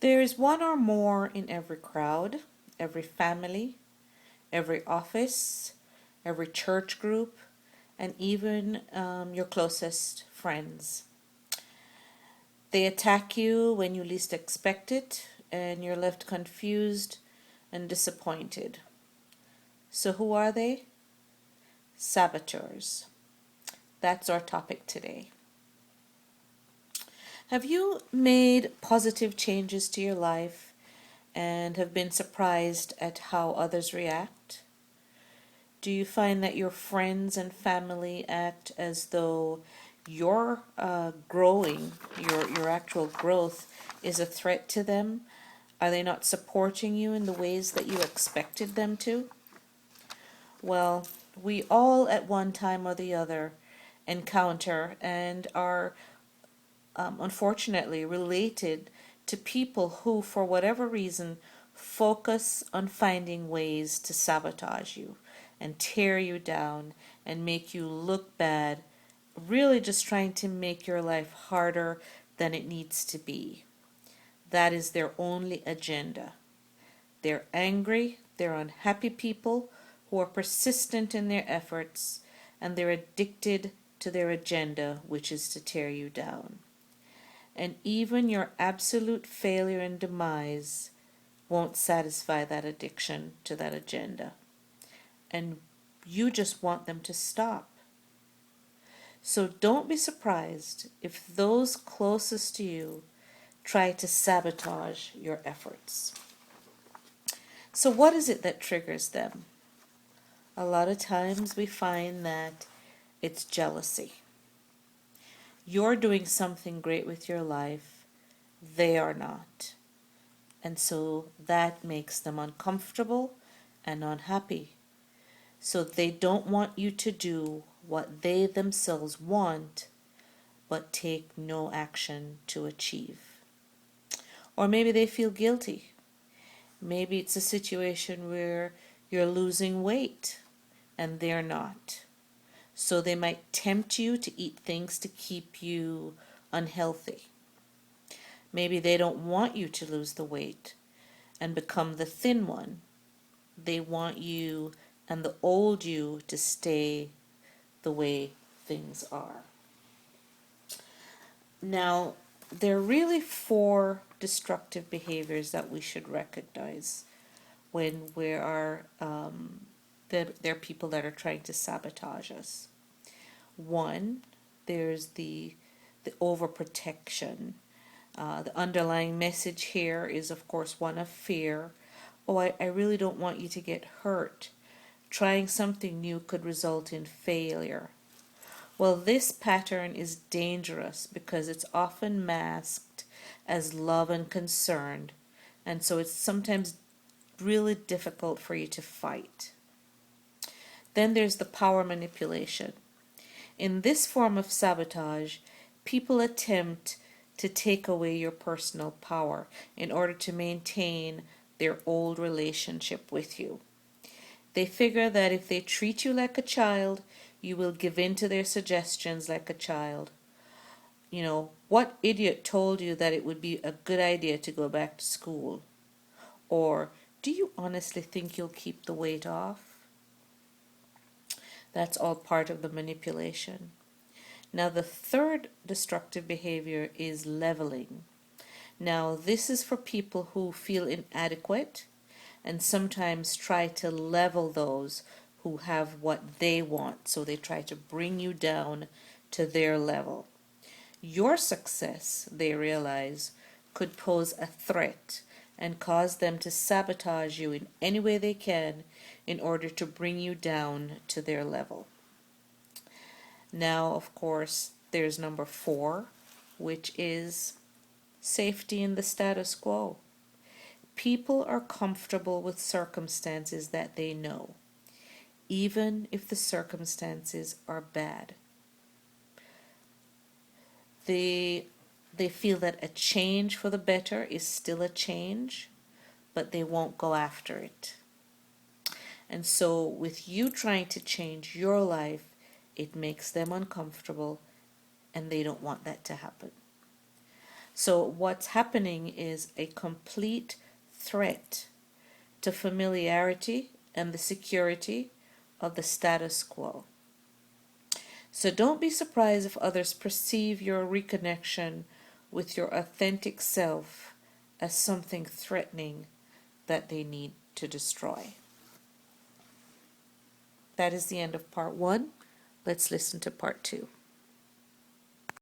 There is one or more in every crowd, every family, every office, every church group, and even your closest friends. They attack you when you least expect it, and you're left confused and disappointed. So, who are they? Saboteurs. That's our topic today. Have you made positive changes to your life and have been surprised at how others react? Do you find that your friends and family act as though your growing, your actual growth, is a threat to them? Are they not supporting you in the ways that you expected them to? Well, we all at one time or the other encounter and are unfortunately related to people who, for whatever reason, focus on finding ways to sabotage you and tear you down and make you look bad, really just trying to make your life harder than it needs to be. That is their only agenda. They're angry, they're unhappy people who are persistent in their efforts, and they're addicted to their agenda, which is to tear you down. And even your absolute failure and demise won't satisfy that addiction to that agenda. And you just want them to stop. So don't be surprised if those closest to you try to sabotage your efforts. So, what is it that triggers them? A lot of times we find that it's jealousy. You're doing something great with your life, they are not. And so that makes them uncomfortable and unhappy. So they don't want you to do what they themselves want, but take no action to achieve. Or maybe they feel guilty. Maybe it's a situation where you're losing weight and they're not. So they might tempt you to eat things to keep you unhealthy. Maybe they don't want you to lose the weight and become the thin one. They want you and the old you to stay the way things are. Now, there are really four destructive behaviors that we should recognize when there are people that are trying to sabotage us. One, there's the overprotection. The underlying message here is, of course, one of fear. Oh, I really don't want you to get hurt. Trying something new could result in failure. Well, this pattern is dangerous because it's often masked as love and concern, and so it's sometimes really difficult for you to fight. Then there's the power manipulation. In this form of sabotage, people attempt to take away your personal power in order to maintain their old relationship with you. They figure that if they treat you like a child, you will give in to their suggestions like a child. You know, what idiot told you that it would be a good idea to go back to school? Or, do you honestly think you'll keep the weight off? That's all part of the manipulation. Now, the third destructive behavior is leveling. Now, this is for people who feel inadequate and sometimes try to level those who have what they want. So they try to bring you down to their level. Your success, they realize, could pose a threat and cause them to sabotage you in any way they can in order to bring you down to their level. Now, of course, there's number 4, which is safety in the status quo. People are comfortable with circumstances that they know, even if the circumstances are bad. They feel that a change for the better is still a change, but they won't go after it. And so with you trying to change your life, it makes them uncomfortable and they don't want that to happen. So what's happening is a complete threat to familiarity and the security of the status quo. So don't be surprised if others perceive your reconnection with your authentic self as something threatening that they need to destroy. That is the end of part one. Let's listen to part two.